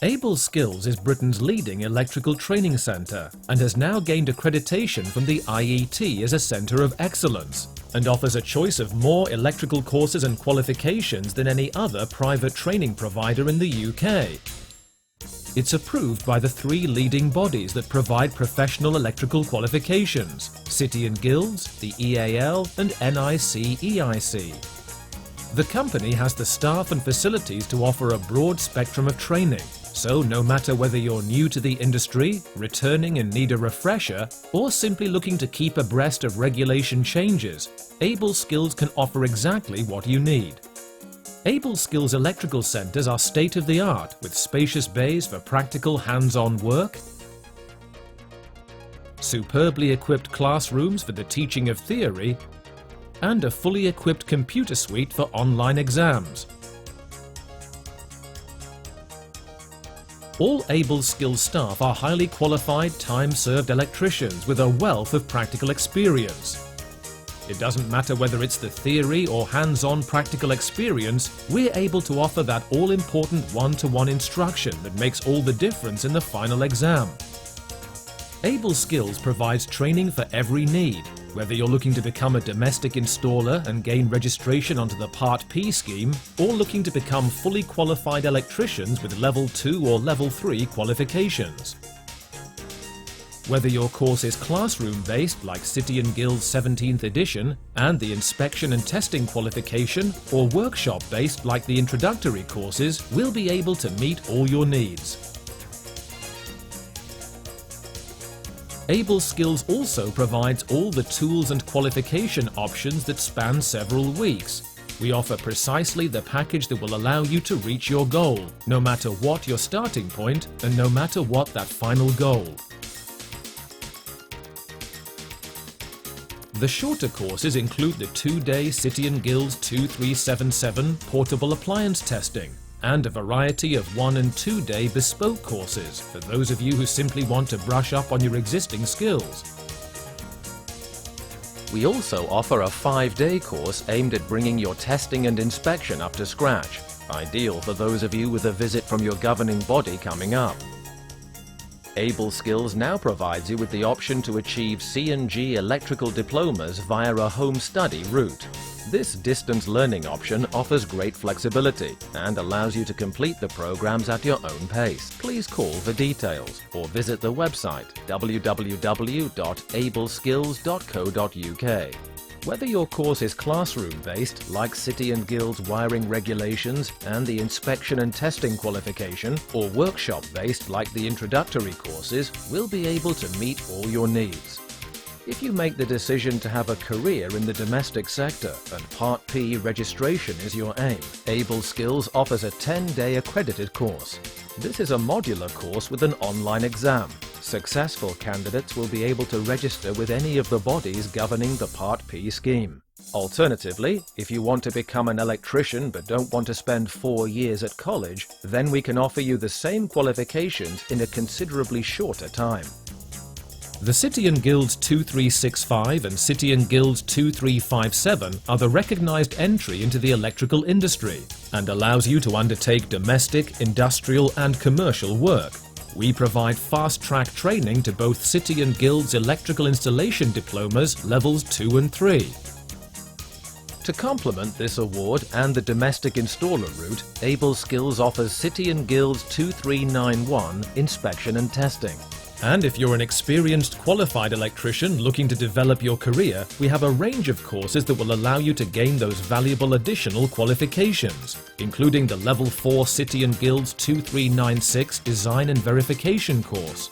Able Skills is Britain's leading electrical training centre and has now gained accreditation from the IET as a centre of excellence and offers a choice of more electrical courses and qualifications than any other private training provider in the UK. It's approved by the 3 leading bodies that provide professional electrical qualifications: City and Guilds, the EAL and NIC-EIC. The company has the staff and facilities to offer a broad spectrum of training, so no matter whether you're new to the industry, returning and need a refresher, or simply looking to keep abreast of regulation changes, Able Skills can offer exactly what you need. Able Skills electrical centres are state-of-the-art with spacious bays for practical hands-on work, superbly equipped classrooms for the teaching of theory, and a fully equipped computer suite for online exams. All Able Skills staff are highly qualified, time-served electricians with a wealth of practical experience. It doesn't matter whether it's the theory or hands-on practical experience, we're able to offer that all-important one-to-one instruction that makes all the difference in the final exam. Able Skills provides training for every need, whether you're looking to become a domestic installer and gain registration onto the Part P scheme, or looking to become fully qualified electricians with Level 2 or Level 3 qualifications. Whether your course is classroom-based like City and Guilds 17th edition and the inspection and testing qualification, or workshop-based like the introductory courses, we'll be able to meet all your needs. Able Skills also provides all the tools and qualification options that span several weeks. We offer precisely the package that will allow you to reach your goal, no matter what your starting point and no matter what that final goal. The shorter courses include the 2-day City and Guilds 2377 portable appliance testing and a variety of 1- and 2-day bespoke courses for those of you who simply want to brush up on your existing skills. We also offer a 5-day course aimed at bringing your testing and inspection up to scratch, ideal for those of you with a visit from your governing body coming up. Able Skills now provides you with the option to achieve C&G electrical diplomas via a home study route. This distance learning option offers great flexibility and allows you to complete the programs at your own pace. Please call for details or visit the website www.ableskills.co.uk. Whether your course is classroom-based, like City and Guilds wiring regulations and the inspection and testing qualification, or workshop-based like the introductory courses, we'll be able to meet all your needs. If you make the decision to have a career in the domestic sector and Part P registration is your aim, Able Skills offers a 10-day accredited course. This is a modular course with an online exam. Successful candidates will be able to register with any of the bodies governing the Part P scheme. Alternatively, if you want to become an electrician but don't want to spend 4 years at college, then we can offer you the same qualifications in a considerably shorter time. The City and Guilds 2365 and City and Guilds 2357 are the recognised entry into the electrical industry and allows you to undertake domestic, industrial and commercial work. We provide fast-track training to both City and Guilds electrical installation diplomas levels 2 and 3. To complement this award and the domestic installer route, Able Skills offers City and Guilds 2391 inspection and testing. And if you're an experienced qualified electrician looking to develop your career, we have a range of courses that will allow you to gain those valuable additional qualifications, including the Level 4 City and Guilds 2396 Design and Verification course.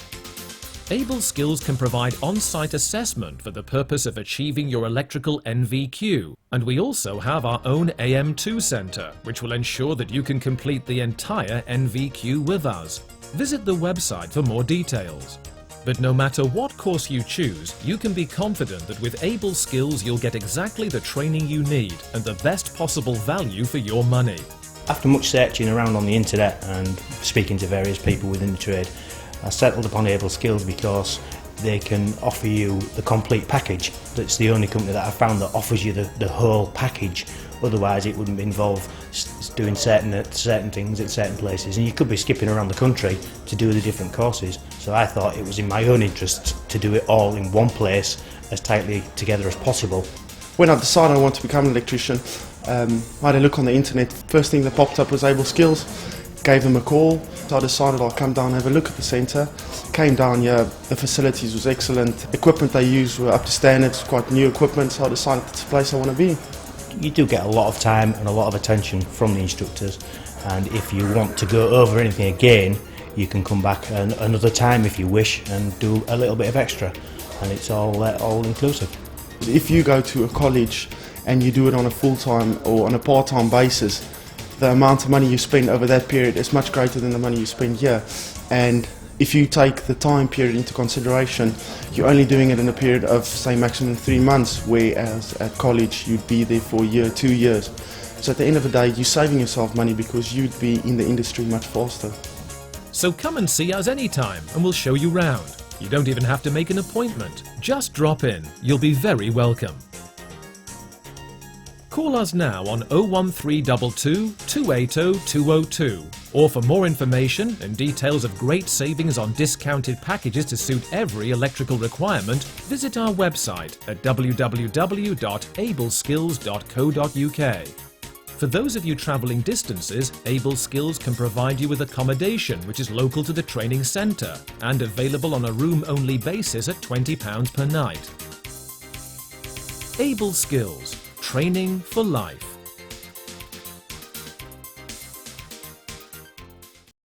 Able Skills can provide on-site assessment for the purpose of achieving your electrical NVQ, and we also have our own AM2 centre, which will ensure that you can complete the entire NVQ with us. Visit the website for more details. But no matter what course you choose, you can be confident that with Able Skills you'll get exactly the training you need and the best possible value for your money. After much searching around on the internet and speaking to various people within the trade, I settled upon Able Skills because they can offer you the complete package. That's the only company that I've found that offers you the whole package. Otherwise it wouldn't involve doing certain things at certain places, and you could be skipping around the country to do the different courses. So I thought it was in my own interest to do it all in one place, as tightly together as possible. When I decided I wanted to become an electrician, I had a look on the internet. First thing that popped up was Able Skills. Gave them a call. So I decided I'll come down and have a look at the centre. Came down here, the facilities was excellent. Equipment they used were up to standards, quite new equipment, so I decided it's a place I want to be. You do get a lot of time and a lot of attention from the instructors, and if you want to go over anything again, you can come back another time if you wish and do a little bit of extra, and it's all inclusive. If you go to a college and you do it on a full-time or on a part-time basis, the amount of money you spend over that period is much greater than the money you spend here. And if you take the time period into consideration, you're only doing it in a period of, say, maximum 3 months, whereas at college you'd be there for a year, 2 years. So at the end of the day, you're saving yourself money because you'd be in the industry much faster. So come and see us anytime and we'll show you round. You don't even have to make an appointment. Just drop in. You'll be very welcome. Call us now on 01322 280 202, or for more information and details of great savings on discounted packages to suit every electrical requirement, visit our website at www.ableskills.co.uk. For those of you travelling distances, Able Skills can provide you with accommodation which is local to the training centre and available on a room-only basis at £20 per night. Able Skills. Training for life.